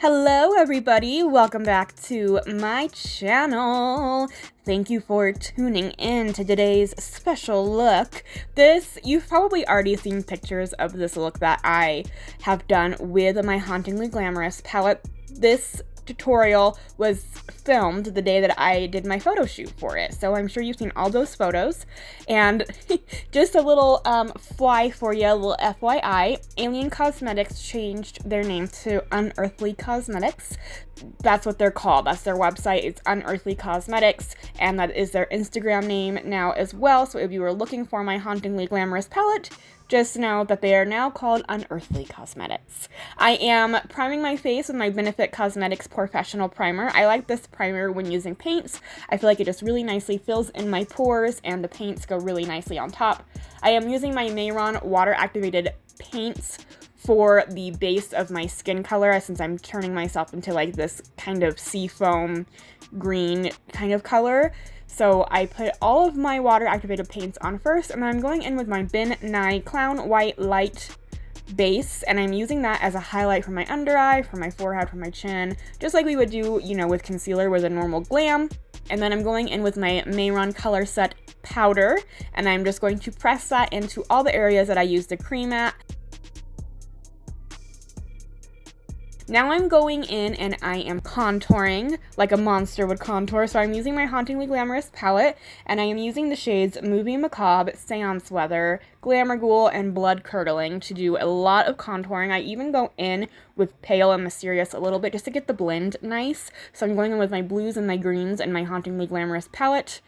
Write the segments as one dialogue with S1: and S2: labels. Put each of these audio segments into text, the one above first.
S1: Hello everybody, welcome back to my channel. Thank you for tuning in to today's special look. You've probably already seen pictures of this look that I have done with my Hauntingly Glamorous palette. This tutorial was filmed the day that I did my photo shoot for it, so I'm sure you've seen all those photos. And just a little fly for you, a little FYI, a.l.i.e.n Cosmetics changed their name to Unearthly Cosmetics. That's what they're called. That's their website. It's Unearthly Cosmetics, and that is their Instagram name now as well. So if you were looking for my Hauntingly Glamorous palette, just know that they are now called Unearthly Cosmetics. I am priming my face with my Benefit Cosmetics Professional Primer. I like this primer when using paints. I feel like it just really nicely fills in my pores and the paints go really nicely on top. I am using my Mayron water activated paints for the base of my skin color, since I'm turning myself into like this kind of seafoam green kind of color. So I put all of my water activated paints on first, and then I'm going in with my Ben Nye Clown White Light base, and I'm using that as a highlight for my under eye, for my forehead, for my chin, just like we would do, you know, with concealer with a normal glam. And then I'm going in with my Mayron Color Set powder, and I'm just going to press that into all the areas that I used the cream at. Now I'm going in and I am contouring like a monster would contour. So I'm using my Hauntingly Glamorous palette, and I am using the shades Movie Macabre, Seance Weather, Glamour Ghoul, and Blood Curdling to do a lot of contouring. I even go in with Pale and Mysterious a little bit just to get the blend nice. So I'm going in with my blues and my greens and my Hauntingly Glamorous palette.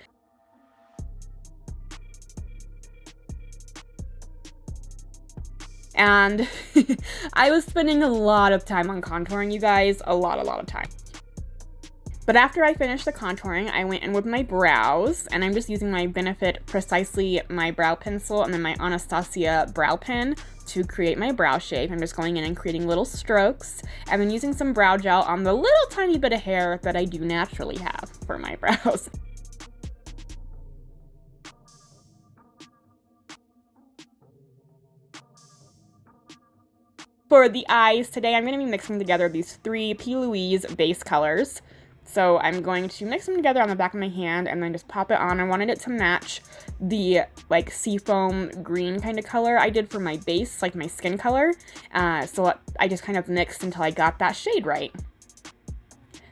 S1: And I was spending a lot of time on contouring, you guys, a lot of time. But after I finished the contouring, I went in with my brows, and I'm just using my Benefit Precisely My Brow Pencil and then my Anastasia brow pen to create my brow shape. I'm just going in and creating little strokes, and then using some brow gel on the little tiny bit of hair that I do naturally have for my brows. For the eyes today, I'm going to be mixing together these three Plouise base colors. So I'm going to mix them together on the back of my hand and then just pop it on. I wanted it to match the like seafoam green kind of color I did for my base, like my skin color. So I just kind of mixed until I got that shade right.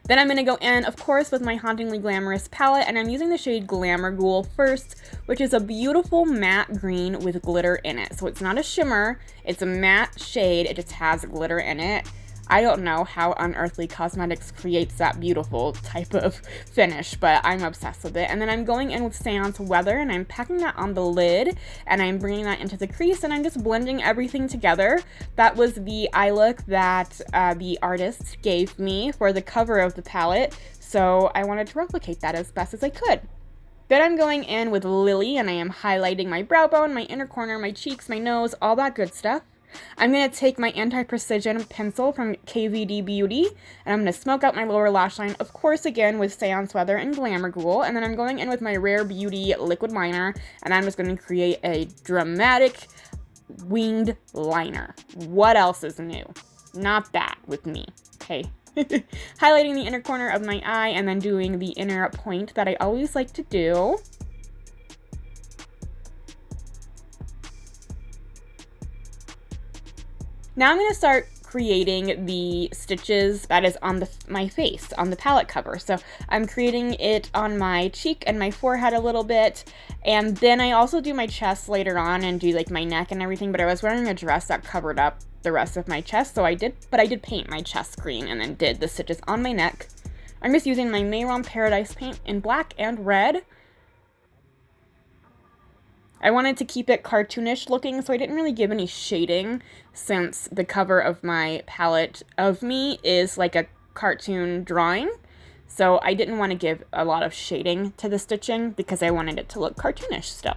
S1: Then I'm going to go in, of course, with my Hauntingly Glamorous palette, and I'm using the shade Glamour Ghoul first, which is a beautiful matte green with glitter in it. So it's not a shimmer, it's a matte shade, it just has glitter in it. I don't know how Unearthly Cosmetics creates that beautiful type of finish, but I'm obsessed with it. And then I'm going in with Seance Weather, and I'm packing that on the lid, and I'm bringing that into the crease, and I'm just blending everything together. That was the eye look that the artist gave me for the cover of the palette, so I wanted to replicate that as best as I could. Then I'm going in with Lily, and I am highlighting my brow bone, my inner corner, my cheeks, my nose, all that good stuff. I'm going to take my anti-precision pencil from KVD Beauty, and I'm going to smoke out my lower lash line, of course, again with Seance Weather and Glamour Ghoul, and then I'm going in with my Rare Beauty liquid liner, and I'm just going to create a dramatic winged liner. What else is new? Not that with me, okay? Highlighting the inner corner of my eye, and then doing the inner point that I always like to do. Now I'm going to start creating the stitches that is on my face, on the palette cover. So I'm creating it on my cheek and my forehead a little bit, and then I also do my chest later on and do like my neck and everything, but I was wearing a dress that covered up the rest of my chest, so I did paint my chest green and then did the stitches on my neck. I'm just using my Mayron Paradise paint in black and red. I wanted to keep it cartoonish looking, so I didn't really give any shading, since the cover of my palette of me is like a cartoon drawing. So I didn't want to give a lot of shading to the stitching because I wanted it to look cartoonish still.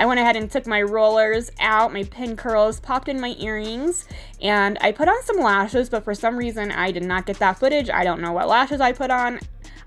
S1: I went ahead and took my rollers out, my pin curls, popped in my earrings, and I put on some lashes, but for some reason I did not get that footage. I don't know what lashes I put on.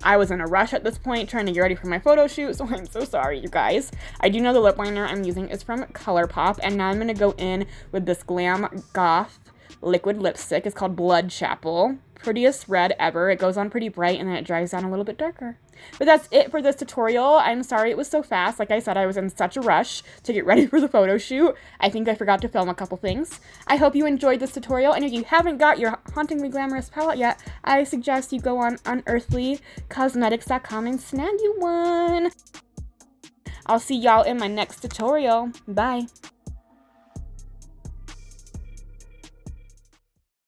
S1: I was in a rush at this point trying to get ready for my photo shoot, so I'm so sorry, you guys. I do know the lip liner I'm using is from Colourpop, and now I'm going to go in with this Glam Goth liquid lipstick. It's called Blood Chapel. Prettiest red ever. It goes on pretty bright and then it dries down a little bit darker. But that's it for this tutorial. I'm sorry it was so fast. Like I said, I was in such a rush to get ready for the photo shoot. I think I forgot to film a couple things. I hope you enjoyed this tutorial, and if you haven't got your Hauntingly Glamorous palette yet, I suggest you go on unearthlycosmetics.com and snag you one. I'll see y'all in my next tutorial. Bye.